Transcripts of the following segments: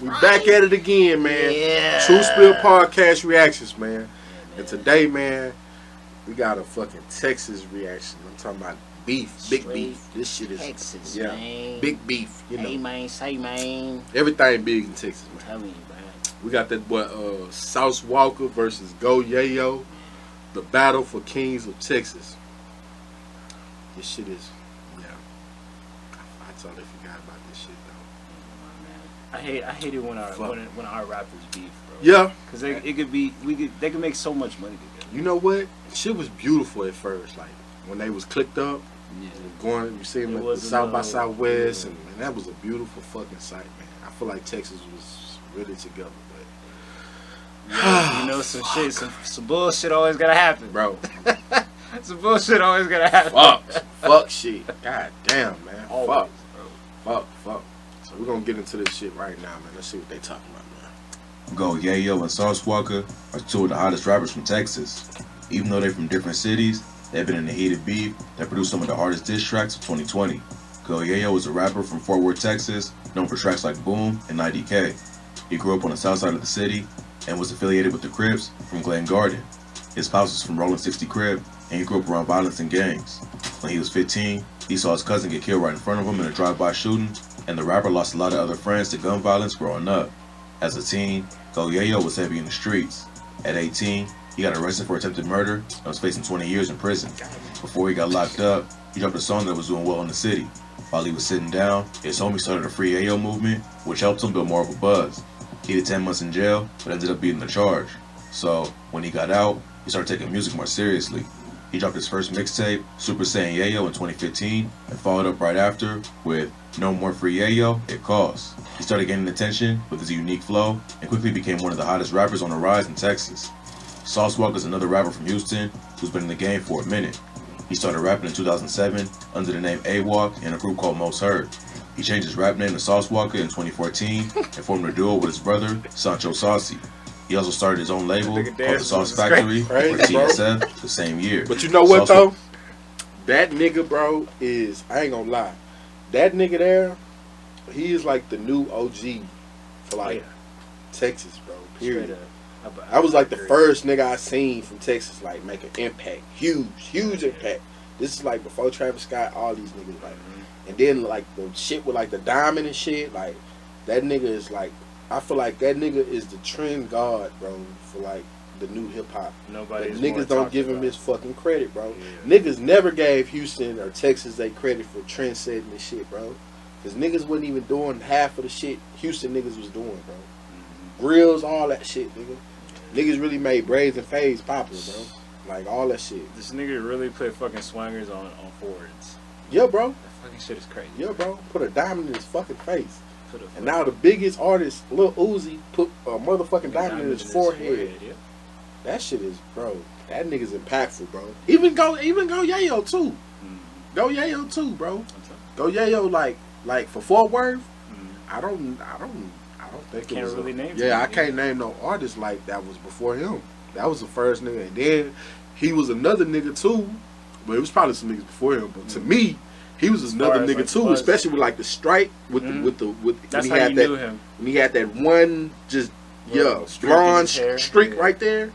We back at it again, man. Yeah. True Spill Podcast reactions, man. And today, man, we got a fucking Texas reaction. I'm talking about beef, big beef. This shit is Texas, man. big beef. You know, hey man, say man. everything big in Texas, man. I'm telling you, man. We got that South WALKA versus YAYO, the battle for Kings of Texas. This shit is, I totally forgot about this shit though. I hate it when our rappers beef, bro. Yeah, because they could make so much money together. You know what? Shit was beautiful at first, like when they was clicked up. Yeah. Going, you see them at the South by Southwest, and that was a beautiful fucking sight, man. I feel like Texas was really together, but you know, some bullshit always gotta happen, bro. Some bullshit always gotta happen. Fuck shit. God damn, man. Always, fuck. So we're gonna get into this shit right now, man. Let's see what they talking about, man. YAYO and South WALKA are two of the hottest rappers from Texas. Even though they're from different cities, they've been in a heated beef that produced some of the hardest diss tracks of 2020. YAYO is a rapper from Fort Worth, Texas, known for tracks like Boom and IDK. He grew up on the south side of the city and was affiliated with the Crips from Glen Garden. His pops was from Rolling 60 Crib, and he grew up around violence and gangs. When he was 15, he saw his cousin get killed right in front of him in a drive-by shooting, and the rapper lost a lot of other friends to gun violence growing up. As a teen, YAYO was heavy in the streets. At 18, he got arrested for attempted murder and was facing 20 years in prison. Before he got locked up, he dropped a song that was doing well in the city. While he was sitting down, his homie started a Free YAYO movement, which helped him build more of a buzz. He did 10 months in jail, but ended up beating the charge. So, when he got out, he started taking music more seriously. He dropped his first mixtape, Super Saiyan YAYO, in 2015, and followed up right after with No More Free YAYO, It Costs. He started gaining attention with his unique flow, and quickly became one of the hottest rappers on the rise in Texas. South WALKA is another rapper from Houston who's been in the game for a minute. He started rapping in 2007 under the name AWALK in a group called Most Heard. He changed his rap name to Sauce WALKA in 2014 and formed a duo with his brother, Sancho Saucy. He also started his own label called The Sauce Factory, or TSF, the same year. But you know what though? That nigga, bro, is, I ain't gonna lie, that nigga there, he is like the new OG for like Texas, bro. Period. I was like the first nigga I seen from Texas like make an impact, huge impact. This is like before Travis Scott, all these niggas like, and then like the shit with like the Diamond and shit, like that nigga is like, I feel like that nigga is the trend god, bro, for like the new hip hop. Niggas don't give him his fucking credit, bro. Yeah. Niggas never gave Houston or Texas they credit for trend setting this shit, bro. Cause niggas wasn't even doing half of the shit Houston niggas was doing, bro. Grills, all that shit, nigga. Niggas really made braids and fades popular, bro. Like all that shit. This nigga really put fucking swangers on Fords. Yeah, bro. That fucking shit is crazy. Yeah, bro. Put a diamond in his fucking face. And now the biggest artist, Lil Uzi, put a motherfucking diamond in his forehead. Yeah. That shit is, bro. That nigga's impactful, bro. Even go YAYO too. Go YAYO too, bro. Go YAYO like for Fort Worth. I don't think it was really name. Yeah, I can't name no artist like that was before him. That was the first nigga, and then he was another nigga too. But it was probably some niggas before him. But to me, he was another nigga like too, especially with like the stripe with That's when he had knew him. When he had that one just blonde streak right there.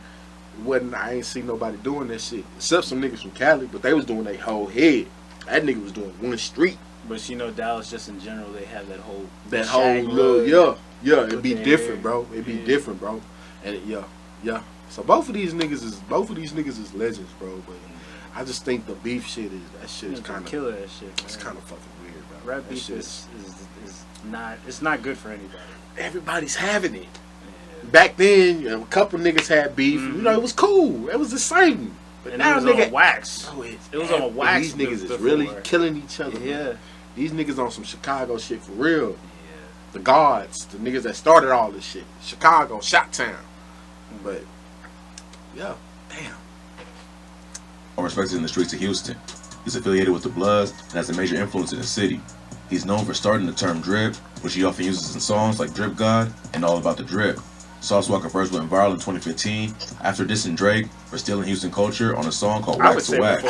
I ain't seen nobody doing that shit except some niggas from Cali, but they was doing their whole head. That nigga was doing one streak. But you know, Dallas just in general, they have that whole little it'd be different, bro. It'd be different, bro. And yeah. So both of these niggas is legends, bro. But I just think the beef shit is kind of killer. That shit, it's kind of fucking weird, bro. Rap beef is not good for anybody. Everybody's having it. Back then, a couple niggas had beef. You know, it was cool. It was the same. But and now, it was nigga, on wax. It was on wax. These niggas is really killing each other. Yeah. Man. These niggas on some Chicago shit for real. Yeah. The guards, the niggas that started all this shit. Chicago, Shot Town. But, yeah, damn. Respected in the streets of Houston. He's affiliated with the Bloods and has a major influence in the city. He's known for starting the term drip, which he often uses in songs like Drip God and All About the Drip. Sauce WALKA first went viral in 2015 after dissing Drake for stealing Houston culture on a song called Wax to Wax.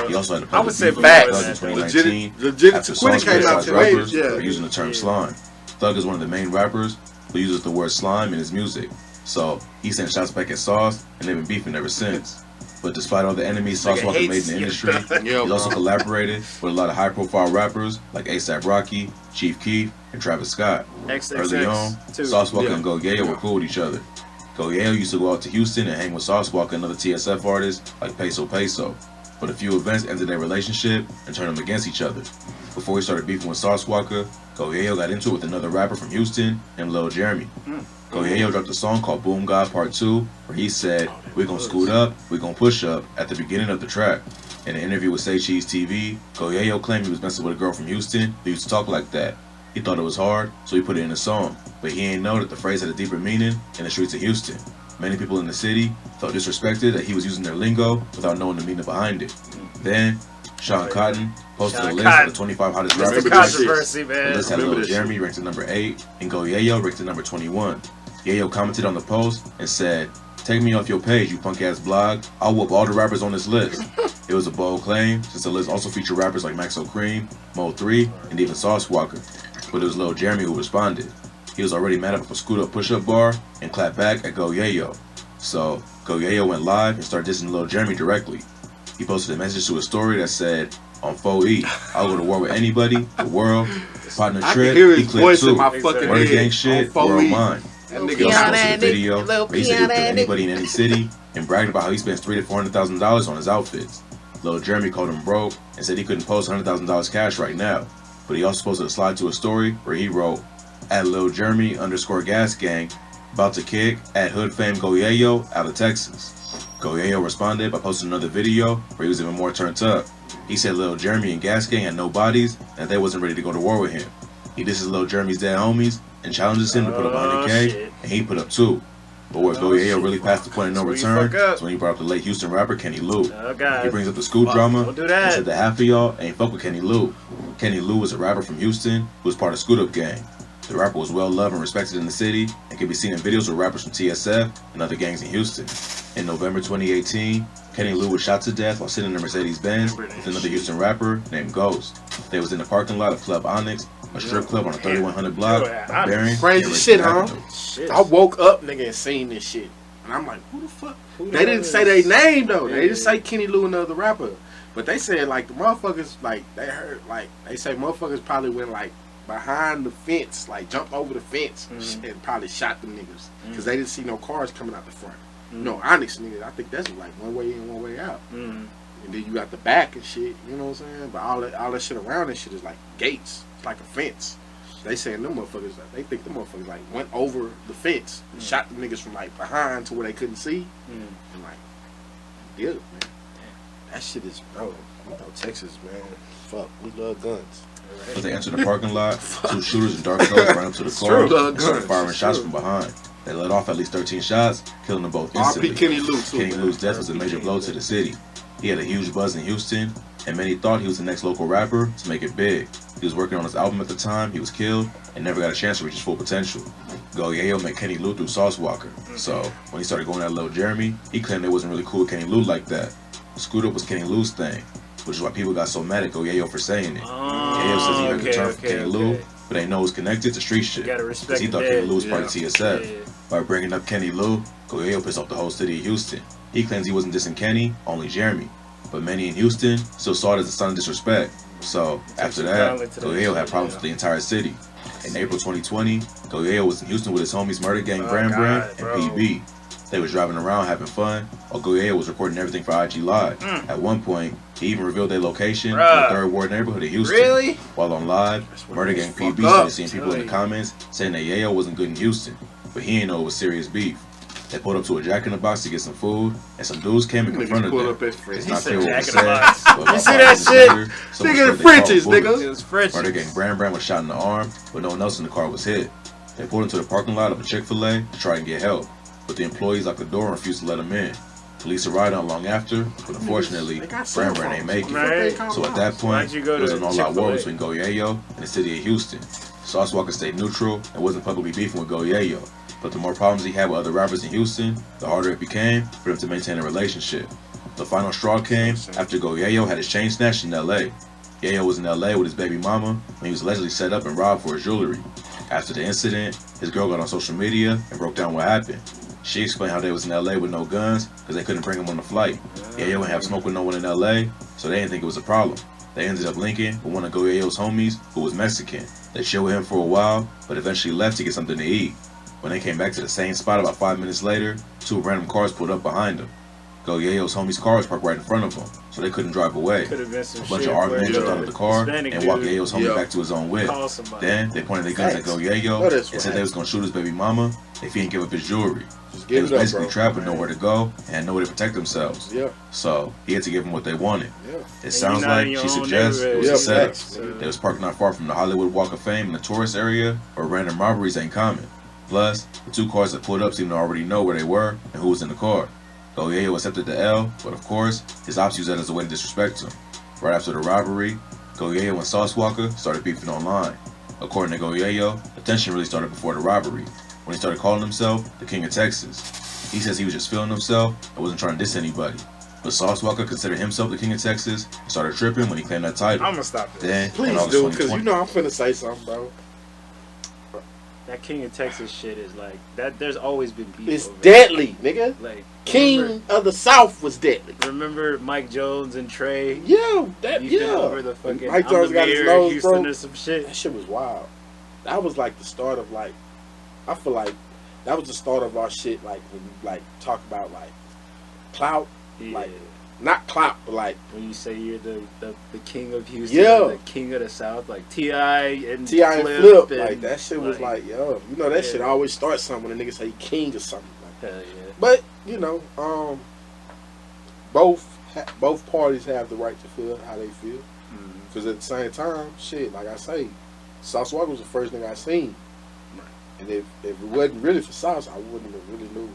He also had a public beef with Thug in 2019 legit after Sauce came out criticized rappers for using the term slime. Thug is one of the main rappers who uses the word slime in his music. So he sent shots back at Sauce, and they've been beefing ever since. But despite all the enemies Sauce Walka made in the industry, he's also collaborated with a lot of high-profile rappers like A$AP Rocky, Chief Keef, and Travis Scott. Early on, Sauce Walka and YAYO were cool with each other. YAYO used to go out to Houston and hang with Sauce Walka and other TSF artists like Peso Peso. But a few events ended their relationship and turned them against each other. Before he started beefing with Sauce Walka, YAYO got into it with another rapper from Houston named Lil Jeremy. YAYO dropped a song called Boom God Part 2, where he said, "We gon' scoot up, we gon' push up," at the beginning of the track. In an interview with Say Cheese TV, YAYO claimed he was messing with a girl from Houston who used to talk like that. He thought it was hard, so he put it in a song, but he ain't know that the phrase had a deeper meaning in the streets of Houston. Many people in the city felt disrespected that he was using their lingo without knowing the meaning behind it. Then, Sean Cotton posted a list of the 25 hottest rappers. Controversy, man. The list had Lil Jeremy ranked at number 8 and YAYO ranked at number 21. YAYO commented on the post and said, "Take me off your page, you punk ass blog. I'll whoop all the rappers on this list." It was a bold claim, since the list also featured rappers like Maxo Cream, Mo3, and even Sauce Walka. But it was Lil Jeremy who responded. He was already mad at a scoot up push up bar and clapped back at YAYO. So YAYO went live and started dissing Lil Jeremy directly. He posted a message to his story that said, "On 4E, I'll go to war with anybody, the world, partner Trip, he clipped too. Murder gang shit, world mine." He also posted a video where he said he'll kill anybody in any city and bragged about how he spends $300,000 to $400,000 on his outfits. Lil Jeremy called him broke and said he couldn't post $100,000 cash right now. But he also posted a slide to a story where he wrote, "At Lil Jeremy _ gas gang, about to kick at hood fame YAYO out of Texas." YAYO responded by posting another video where he was even more turned up. He said Lil Jeremy and Gas Gang had no bodies and they wasn't ready to go to war with him. He disses Lil Jeremy's dead homies and challenges him to put up 100K, and he put up 2. But where YAYO really passed the point of no return is when he brought up the late Houston rapper Kenny Lou. He brings up the Scoot drama and said that half of y'all ain't fuck with Kenny Lou. Kenny Lou was a rapper from Houston who was part of Scoot Up Gang. The rapper was well loved and respected in the city and can be seen in videos with rappers from TSF and other gangs in Houston. In November 2018, Kenny Lou was shot to death while sitting in a Mercedes-Benz with another Houston rapper named Ghost. They was in the parking lot of Club Onyx, a strip club on a 3100 block. Crazy shit, huh? I woke up, nigga, and seen this shit. And I'm like, who the fuck? They didn't say their name, though. They didn't say Kenny Lou and the other rapper. But they said, like, the motherfuckers, like, they heard, like, they say motherfuckers probably went, like, behind the fence, like, jumped over the fence and probably shot them niggas. Because they didn't see no cars coming out the front. No, Onyx, nigga, I think that's, like, one way in, one way out. And then you got the back and shit, you know what I'm saying? But all that shit around that shit is, like, gates. It's like a fence. They saying them motherfuckers, they think them motherfuckers, like, went over the fence, shot the niggas from, like, behind to where they couldn't see. And, like, yeah, man. That shit is, bro, you know, Texas, man. Fuck, we love guns. As they entered the parking lot, 2 shooters in dark clothes ran up to the car and started firing shots from behind. They let off at least 13 shots, killing them both instantly. Kenny Lou's death was a major blow to the city. He had a huge buzz in Houston, and many thought he was the next local rapper to make it big. He was working on his album at the time, he was killed, and never got a chance to reach his full potential. YAYO met Kenny Lou through Sauce Walka, so when he started going at Lil Jeremy, he claimed they wasn't really cool with Kenny Lou like that. Scoot Up was Kenny Lou's thing, which is why people got so mad at YAYO for saying it. YAYO says he heard the term from Kenny Lou, but they know it was connected to street shit, because he thought Kenny Lou was part of TSF. By bringing up Kenny Lou, YAYO pissed off the whole city of Houston. He claims he wasn't dissing Kenny, only Jeremy. But many in Houston still saw it as a sign of disrespect. So, after that, YAYO had problems with the entire city. In April 2020, YAYO was in Houston with his homies Murder Gang Bram and PB. They was driving around having fun, while YAYO was recording everything for IG Live. At one point, he even revealed their location in the 3rd Ward neighborhood of Houston. While on live, Murder Gang PB started seeing people in the comments saying that YAYO wasn't good in Houston, but he ain't know it was serious beef. They pulled up to a Jack in the Box to get some food, and some dudes came and confronted them. It's not clear what was said, but you see that shit? Nigga, the Frenchies, nigga. Murder Gang Bram was shot in the arm, but no one else in the car was hit. They pulled into the parking lot of a Chick-fil-A to try and get help, but the employees locked the door and refused to let them in. Police arrived not long after, but unfortunately, Bram ain't make it. So at that point, there was an all-out war between YAYO and the city of Houston. Sauce Walka stayed neutral and wasn't publicly beefing with YAYO. But the more problems he had with other rappers in Houston, the harder it became for him to maintain a relationship. The final straw came after YAYO had his chain snatched in LA. YAYO was in LA with his baby mama when he was allegedly set up and robbed for his jewelry. After the incident, his girl got on social media and broke down what happened. She explained how they was in LA with no guns because they couldn't bring him on the flight. Yayo didn't have smoke with no one in LA, so they didn't think it was a problem. They ended up linking with one of Yayo's homies who was Mexican. They chilled with him for a while, but eventually left to get something to eat. When they came back to the same spot about 5 minutes later, 2 random cars pulled up behind them. Yayo's homie's car was parked right in front of them, so they couldn't drive away. Could have been some A bunch shit of arguments where jumped out of the car Hispanic and walked dude Yayo's homie back to his own whip. called somebody. Then they pointed their guns at Yayo and said they was gonna shoot his baby mama if he didn't give up his jewelry. They was basically trapped with nowhere to go and had nowhere to protect themselves. Yeah. So he had to give them what they wanted. Yeah. It sounds like she suggests it was a setup. They was parked not far from the Hollywood Walk of Fame in the tourist area where random robberies ain't common. Plus, the 2 cars that pulled up seemed to already know where they were and who was in the car. Yayo accepted the L, but of course, his ops used that as a way to disrespect him. Right after the robbery, Yayo and Sauce Walka started beefing online. According to Yayo, the tension really started before the robbery, when he started calling himself the King of Texas. He says he was just feeling himself and wasn't trying to diss anybody. But Sauce Walka considered himself the King of Texas and started tripping when he claimed that title. I'm gonna stop this. Then, Please do, because you know I'm finna say something, bro. That King of Texas shit is like that. There's always been beef. It's deadly, nigga. Like King of the South was deadly. Remember Mike Jones and Trey? Yeah, that beefing yeah. over the fucking Mike Jones got his nose Houston broke. or some shit. That shit was wild. That was like the start of like, I feel like that was the start of our shit. Like when you like talk about like clout, like not clout, but like when you say you're the king of Houston, the king of the South, like T.I. and Flip, like that shit was like, yo, you know that shit always starts something when a nigga say king or something. Like, hell yeah. But you know, both parties have the right to feel how they feel. Because at the same time, shit, like I say, Sauce Walka was the first thing I seen. And if it wasn't really for Sauce, I wouldn't have really knew.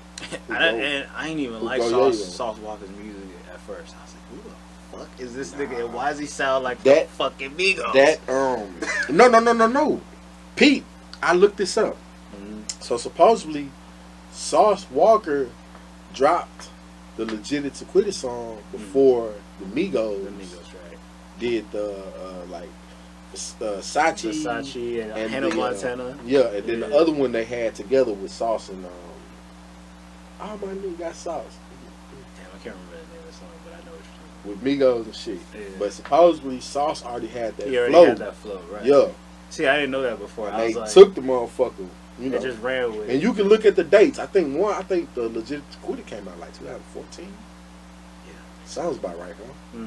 And I ain't even like Sauce Walka's music at first. I was like, who the fuck is this nigga? And why does he sound like that fucking Migos? No. Pete, I looked this up. So supposedly, Sauce Walka dropped the Legit to Quit It song before the Migos did the Sachi and Hannah Montana. Yeah, and then the other one they had together with Sauce and oh my nigga got Sauce. Damn, I can't remember the name of the song, but I know what with Migos and shit. Yeah. But supposedly Sauce already had that flow. He already had that flow, right? Yeah. See, I didn't know that before. And they took the motherfucker. You know, just ran with it. And you can look at the dates. I think the Legit Quit It came out like 2014. Yeah. Sounds about right, huh?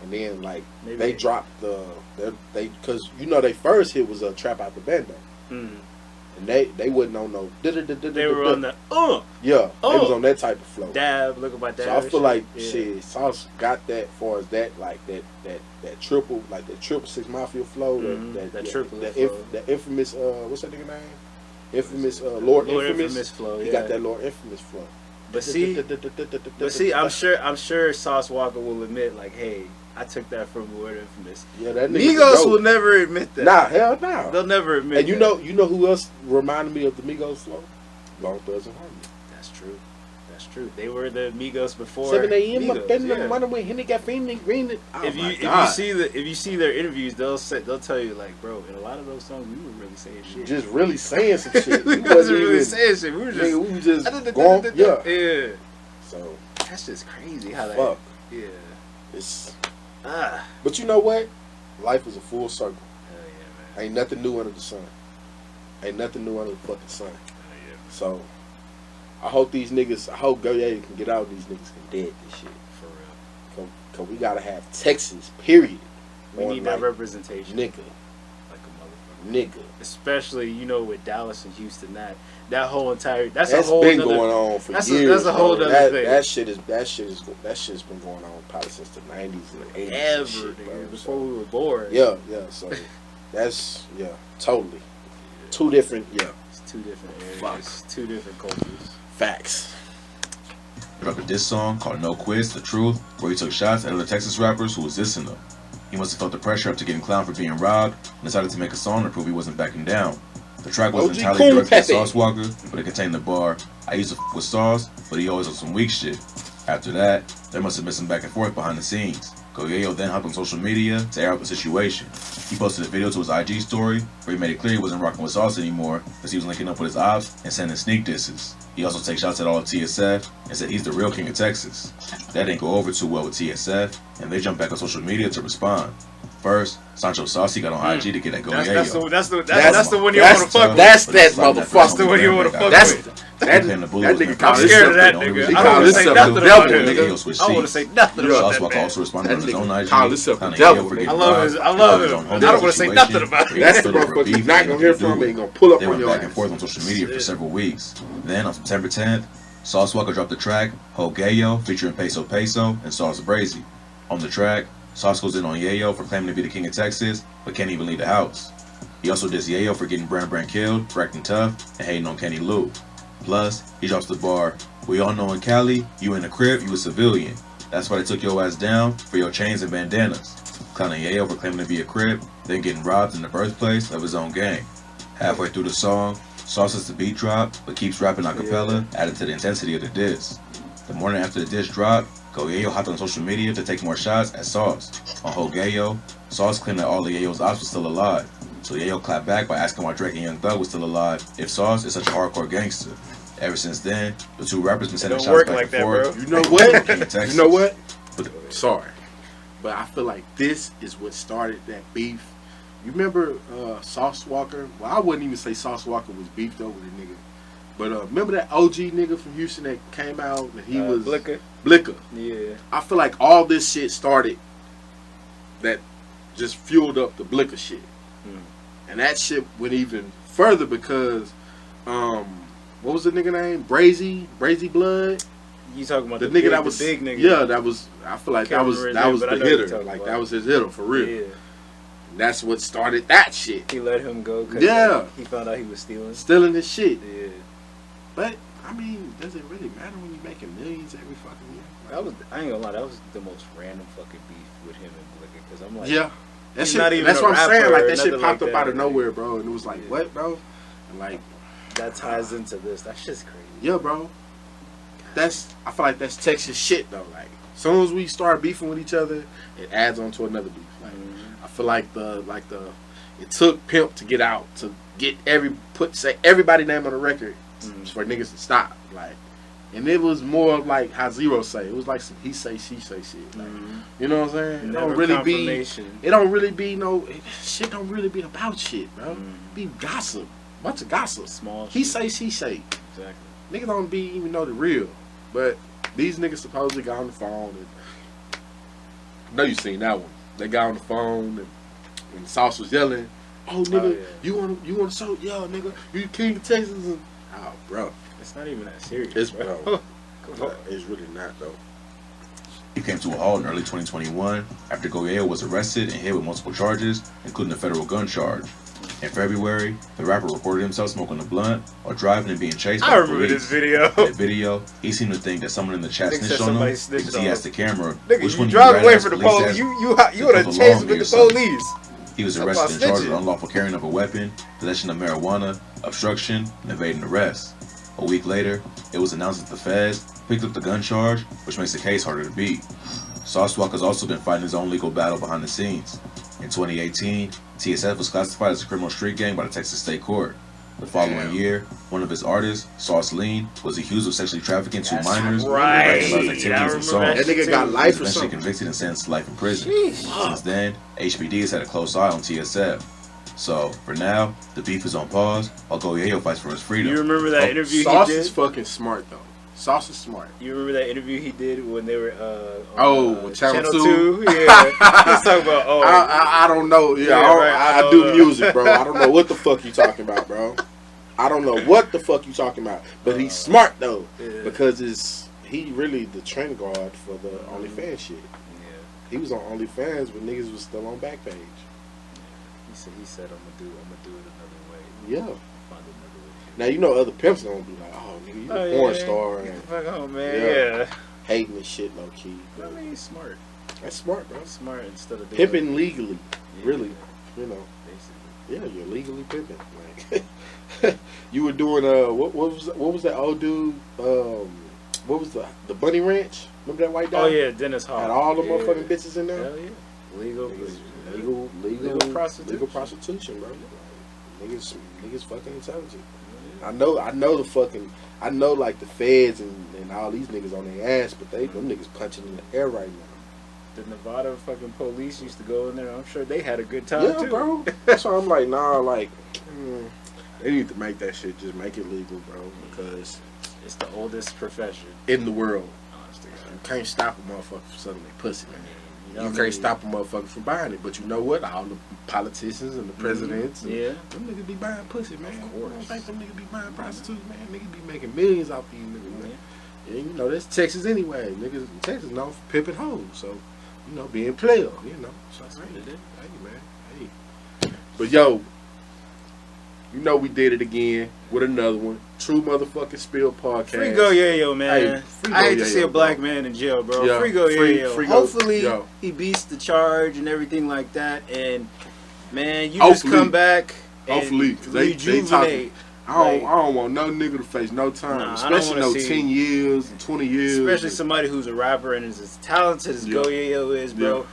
And then like they dropped because you know they first hit was a Trap Out the Bando. And they wasn't on no they were on the yeah, it was on that type of flow. Dab, look about that. So I feel like shit, Sauce got that far as that like that triple 6 Mafia flow, that infamous what's that nigga name? Infamous Lord Infamous flow. He got that Lord Infamous flow. But see, I'm sure Sauce Walka will admit like, hey, I took that from Lord Infamous. Yeah, that Migos will never admit that. Nah, hell nah. They'll never admit. And you know who else reminded me of the Migos flow? Bone Thugs and Harmony. That's true. They were the Migos before 7 a.m. If you see their interviews, they'll tell you like, bro, in a lot of those songs we were really saying shit. Just really saying some shit. We wasn't really saying shit. We were just going, yeah. So that's just crazy how that. Yeah. It's But you know what? Life is a full circle. Hell yeah, man. Ain't nothing new under the sun. Ain't nothing new under the fucking sun. Hell yeah, man. So I hope YAYO can get out and these niggas can dead this shit. For real. Cause we gotta have Texas, period. We need that representation. Nigga. Like a motherfucker. Nigga. Especially, with Dallas and Houston, that whole entire that's a whole been going on for years. That's a whole other thing. That shit's been going on probably since the 90s and the 80s. Before we were born. Yeah. So that's totally. Two different It's two different areas. Two different cultures. Facts. He dropped a diss song called No Quiz, The Truth, where he took shots at other Texas rappers who was dissing them. He must have felt the pressure after getting clowned for being robbed and decided to make a song to prove he wasn't backing down. The track wasn't entirely directed at Sauce Walka, but it contained the bar, I used to with Sauce, but he always on some weak shit. After that, there must have been some back and forth behind the scenes. YAYO then hopped on social media to air out the situation. He posted a video to his IG story where he made it clear he wasn't rocking with Sauce anymore because he was linking up with his ops and sending sneak disses. He also takes shots at all of TSF and said he's the real king of Texas. That didn't go over too well with TSF, and they jumped back on social media to respond. First, Sancho Saucy got on IG to get at YAYO. That's the one you want to fuck with. That's that motherfucker. That's the one you want to fuck with. That nigga, I'm scared of that nigga. I don't want to say nothing about him. I want to say nothing about that man. Also responded on his own IG. Call himself the devil. I love him. I don't want to say nothing about him. That's the motherfucker you're not gonna hear from. He gonna pull up on your ass. They went back and forth on social media for several weeks. Then on September 10th, Sauce Walka dropped the track YAYO featuring Peso Peso and Sauce Brazy. On the track, Sauce goes in on YAYO for claiming to be the king of Texas, but can't even leave the house. He also dissed YAYO for getting Brand killed, for acting tough, and hating on Kenny Lou. Plus, he drops the bar, "We all know in Cali, you in the crib, you a civilian. That's why they took your ass down for your chains and bandanas." Clowning YAYO for claiming to be a crib, then getting robbed in the birthplace of his own gang. Halfway through the song, Sauce lets the beat drop, but keeps rapping a cappella, adding to the intensity of the diss. The morning after the diss dropped, YAYO hopped on social media to take more shots at Sauce. On YAYO, Sauce claimed that all of YAYO's ops was still alive. So YAYO clapped back by asking why Drake and Young Thug was still alive if Sauce is such a hardcore gangster. Ever since then, the two rappers been sending shots back and forth. You know what? You know what? Sorry. But I feel like this is what started that beef. You remember Sauce Walka? Well, I wouldn't even say Sauce Walka was beefed over the nigga. But remember that OG nigga from Houston that came out and he was... Blicker. Yeah. I feel like all this shit started that just fueled up the Blicker shit. And that shit went even further because... what was the nigga name? Brazy Blood. You talking about the nigga big, that was big nigga? Yeah, that was. I feel like that was the hitter. Like that was his hitter for real. Yeah. That's what started that shit. He let him go. Cause he found out he was stealing his shit. Yeah. But I mean, does it really matter when you're making millions every fucking year? That was. I ain't gonna lie. That was the most random fucking beef with him and Blicker. Because I'm like, yeah. That shit, not even that's what I'm saying. Like that shit popped like up out of nowhere, bro. And it was like, what, bro? And like. That ties into this. That's just crazy. Yeah, bro. I feel like that's Texas shit though. Like, as soon as we start beefing with each other, it adds on to another beef. Like, I feel like it took Pimp to get out to get everybody name on the record for niggas to stop. Like, and it was more of like how Zero say. It was like some he say she say shit. Like, you know what I'm saying? It don't really be no shit. Don't really be about shit, bro. Be gossip. Bunch of gossip. Small he shit. say, she say. Exactly. Niggas don't even know the real. But these niggas supposedly got on the phone. And I know you seen that one. They got on the phone and Sauce was yelling, "Oh nigga, you want to show? Yo nigga, you king of Texas." And, oh bro, it's not even that serious. It's bro. It's really not though. He came to a halt in early 2021 after YAYO was arrested and hit with multiple charges, including a federal gun charge. In February, the rapper reported himself smoking a blunt while driving and being chased by the police. I remember this video. In the video, he seemed to think that someone in the chat snitched on him because he asked the camera, "Nigga, which one you drive away from the police? You would have chased with the police." He was arrested and charged with unlawful carrying of a weapon, possession of marijuana, obstruction, and evading arrest. A week later, it was announced that the feds picked up the gun charge, which makes the case harder to beat. Sauce Walka's also been fighting his own legal battle behind the scenes. In 2018, TSF was classified as a criminal street gang by the Texas State Court. The following year, one of his artists, Sauce Lean, was accused of sexually trafficking two minors. Right. That nigga got life or something. Eventually convicted and sentenced to life in prison. Jeez. Since then, HBD has had a close eye on TSF. So, for now, the beef is on pause while YAYO fights for his freedom. You remember that interview Sauce he did? is fucking smart, though. Sauce is smart. You remember that interview he did when they were on Channel 2? Yeah. He's talking about, I don't know. Yeah, I do music, bro. I don't know what the fuck you talking about, bro. I don't know what the fuck you talking about. But he's smart, though. Yeah. Because he really the trend guard for the OnlyFans shit. Yeah. He was on OnlyFans when niggas was still on Backpage. Yeah. He said, I'm gonna do it another way. Yeah. Find another way. Now, you know other pimps gonna be like, oh, nigga, you a porn star. Get the fuck home, man. Yeah. Hating this shit low key. I mean, he's smart. That's smart, bro. Smart instead of pimping legally. Yeah, really. You know. Basically. Yeah, you're legally pimping. Like you were doing what was that old dude? What what was the Bunny Ranch? Remember that white guy? Oh yeah, Dennis Hall. Had all the motherfucking bitches in there. Hell yeah. Legal Legal prostitution, bro. Niggas fucking intelligent. I know the fucking, I know like the feds and all these niggas on their ass, but them niggas punching in the air right now. The Nevada fucking police used to go in there. I'm sure they had a good time too. Bro. That's why I'm like, nah, like, they need to make that shit, just make it legal, bro, because it's the oldest profession in the world. You can't stop a motherfucker from selling their pussy, man. You can't stop a motherfucker from buying it, but you know what? All the politicians and the presidents, them niggas be buying pussy, man. Of course. I don't think them niggas be buying prostitutes, man. Niggas be making millions off these niggas, man. Yeah, you know, that's Texas anyway. Niggas in Texas known for pimping hoes, so, you know, being player, you know. So, hey, man, hey. But, yo, you know we did it again with another one. True motherfucking Spill podcast. Free Go YAYO, man. Hey, I hate to see a black man in jail, bro. Yeah, free Go YAYO. Hopefully he beats the charge and everything like that. And man, you just come back. Hopefully, because they talking. I don't want no nigga to face no time, especially no 10 years and 20 years. Especially somebody who's a rapper and is as talented as Go YAYO is, bro. Yeah.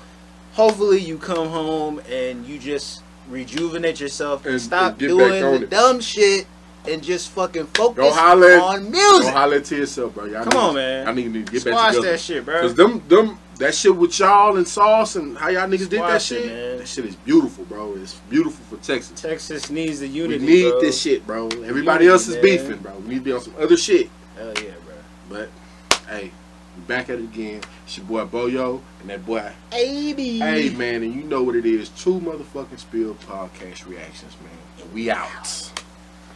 Hopefully you come home and you just rejuvenate yourself and stop doing the dumb shit and just fucking focus on music. Go holler to yourself, bro. Come on, man. I need to get back together. Squash that shit, bro. Because that shit with y'all and Sauce and how y'all niggas did that shit, man. That shit is beautiful, bro. It's beautiful for Texas. Texas needs the unity, we need this shit, bro. Everybody else is beefing, bro. We need to be on some other shit. Hell yeah, bro. But, hey, we back at it again. It's your boy Boyo and that boy AB. Hey, man, and you know what it is. True motherfucking Spill podcast reactions, man. And we out.